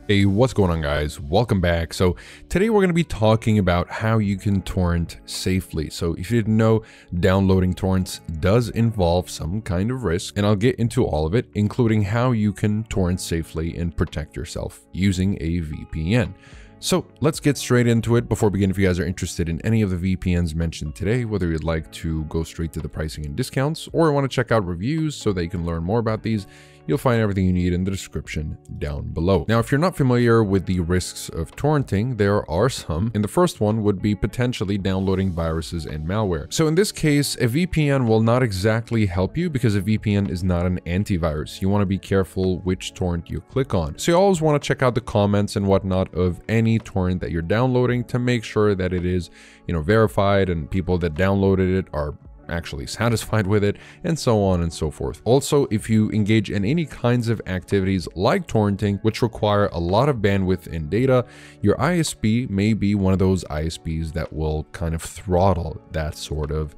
Hey, what's going on, guys? Welcome back. So today we're going to be talking about how you can torrent safely. So if you didn't know, downloading torrents does involve some kind of risk, and I'll get into all of it, including how you can torrent safely and protect yourself using a VPN. So let's get straight into it. Before we begin, if you guys are interested in any of the VPNs mentioned today, whether you'd like to go straight to the pricing and discounts or want to check out reviews so that you can learn more about these, you'll find everything you need in the description down below. Now, if you're not familiar with the risks of torrenting, there are some, and the first one would be potentially downloading viruses and malware. So in this case, a VPN will not exactly help you because a VPN is not an antivirus. You want to be careful which torrent you click on. So you always want to check out the comments and whatnot of any torrent that you're downloading to make sure that it is, verified and people that downloaded it are actually satisfied with it, and so on and so forth. Also, if you engage in any kinds of activities like torrenting, which require a lot of bandwidth and data, your ISP may be one of those ISPs that will kind of throttle that sort of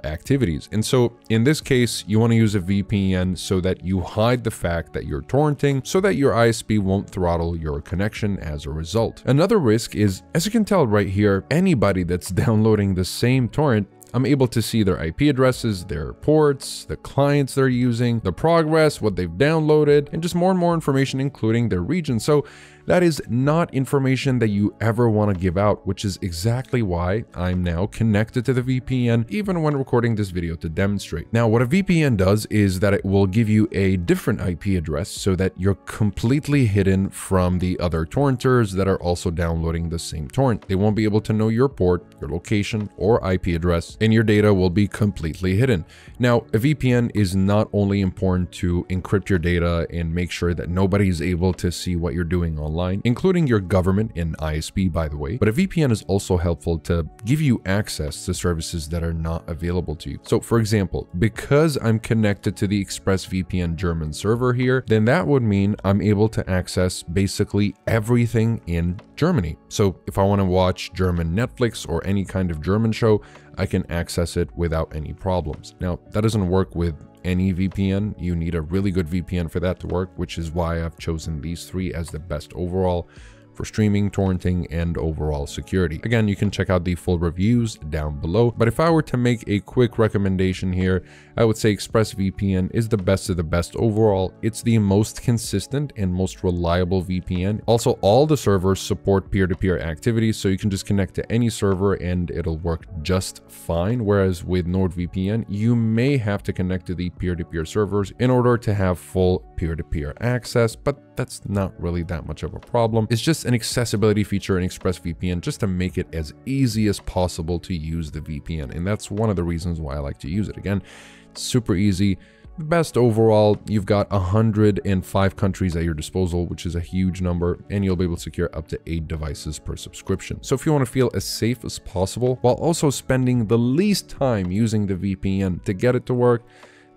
activities. And so in this case, you want to use a VPN so that you hide the fact that you're torrenting so that your ISP won't throttle your connection as a result. Another risk is, as you can tell right here, anybody that's downloading the same torrent, I'm able to see their IP addresses, their ports, the clients they're using, the progress, what they've downloaded, and just more and more information, including their region. So that is not information that you ever want to give out, which is exactly why I'm now connected to the VPN, even when recording this video to demonstrate. Now, what a VPN does is that it will give you a different IP address so that you're completely hidden from the other torrenters that are also downloading the same torrent. They won't be able to know your port, your location, or IP address, and your data will be completely hidden. Now, a VPN is not only important to encrypt your data and make sure that nobody's able to see what you're doing online, including your government and ISP, by the way, but a VPN is also helpful to give you access to services that are not available to you. So for example, because I'm connected to the ExpressVPN German server here, then that would mean I'm able to access basically everything in Germany. So if I want to watch German Netflix or any kind of German show, I can access it without any problems. Now, that doesn't work with any VPN. You need a really good VPN for that to work, which is why I've chosen these three as the best overall for streaming, torrenting, and overall security. Again, you can check out the full reviews down below, but if I were to make a quick recommendation here, I would say ExpressVPN is the best of the best overall. It's the most consistent and most reliable VPN. Also, all the servers support peer-to-peer activities, so you can just connect to any server and it'll work just fine. Whereas with NordVPN, you may have to connect to the peer-to-peer servers in order to have full peer-to-peer access, but that's not really that much of a problem. It's just an accessibility feature in ExpressVPN just to make it as easy as possible to use the VPN. And that's one of the reasons why I like to use it. Again, it's super easy. The best overall, you've got 105 countries at your disposal, which is a huge number, and you'll be able to secure up to 8 devices per subscription. So if you want to feel as safe as possible while also spending the least time using the VPN to get it to work,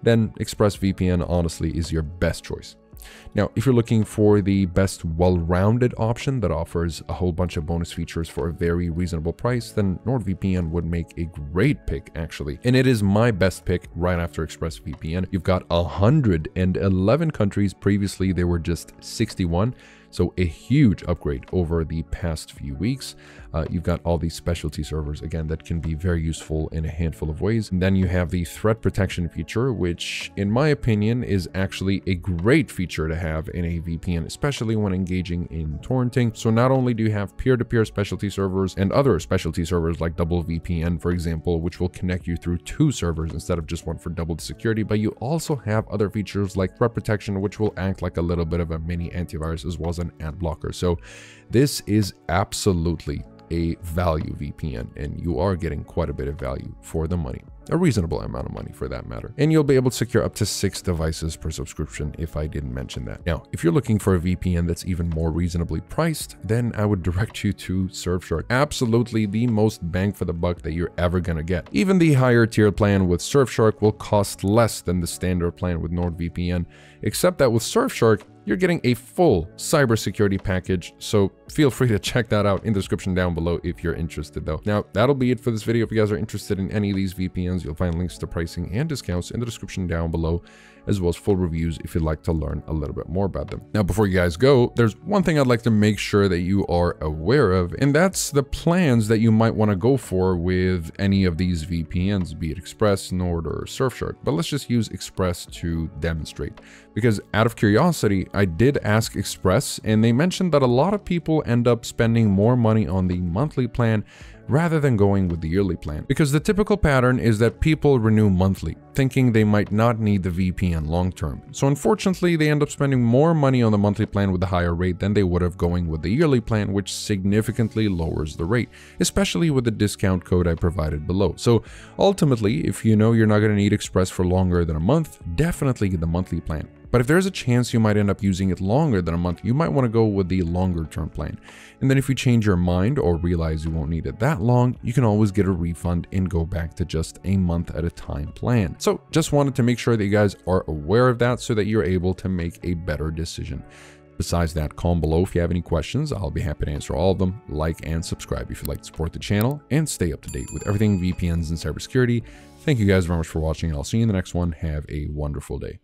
then ExpressVPN honestly is your best choice. Now, if you're looking for the best well-rounded option that offers a whole bunch of bonus features for a very reasonable price, then NordVPN would make a great pick, actually. And it is my best pick right after ExpressVPN. You've got 111 countries. Previously, there were just 61. So a huge upgrade over the past few weeks. You've got all these specialty servers, again, that can be very useful in a handful of ways. And then you have the threat protection feature, which in my opinion is actually a great feature to have in a VPN, especially when engaging in torrenting. So not only do you have peer-to-peer specialty servers and other specialty servers like double VPN, for example, which will connect you through 2 servers instead of just one for double security, but you also have other features like threat protection, which will act like a little bit of a mini antivirus as well as an ad blocker. So this is absolutely a value VPN, and you are getting quite a bit of value for the money, a reasonable amount of money for that matter. And you'll be able to secure up to 6 devices per subscription if I didn't mention that. Now, if you're looking for a VPN that's even more reasonably priced, then I would direct you to Surfshark. Absolutely the most bang for the buck that you're ever gonna get. Even the higher tier plan with Surfshark will cost less than the standard plan with NordVPN, except that with Surfshark, you're getting a full cybersecurity package, so feel free to check that out in the description down below if you're interested though. Now, that'll be it for this video. If you guys are interested in any of these VPNs, you'll find links to pricing and discounts in the description down below. as well as full reviews if you'd like to learn a little bit more about them. Now, before you guys go, there's one thing I'd like to make sure that you are aware of, and that's the plans that you might want to go for with any of these VPNs, be it Express, Nord, or Surfshark. But let's just use Express to demonstrate, because out of curiosity, I did ask Express, and they mentioned that a lot of people end up spending more money on the monthly plan rather than going with the yearly plan, because the typical pattern is that people renew monthly, thinking they might not need the VPN long term. So unfortunately, they end up spending more money on the monthly plan with the higher rate than they would have going with the yearly plan, which significantly lowers the rate, especially with the discount code I provided below. So ultimately, if you know you're not going to need Express for longer than a month, definitely get the monthly plan. But if there's a chance you might end up using it longer than a month, you might want to go with the longer term plan. And then if you change your mind or realize you won't need it that long, you can always get a refund and go back to just a month at a time plan. So just wanted to make sure that you guys are aware of that so that you're able to make a better decision. Besides that, comment below if you have any questions. I'll be happy to answer all of them. Like and subscribe if you'd like to support the channel and stay up to date with everything VPNs and cybersecurity. Thank you guys very much for watching, and I'll see you in the next one. Have a wonderful day.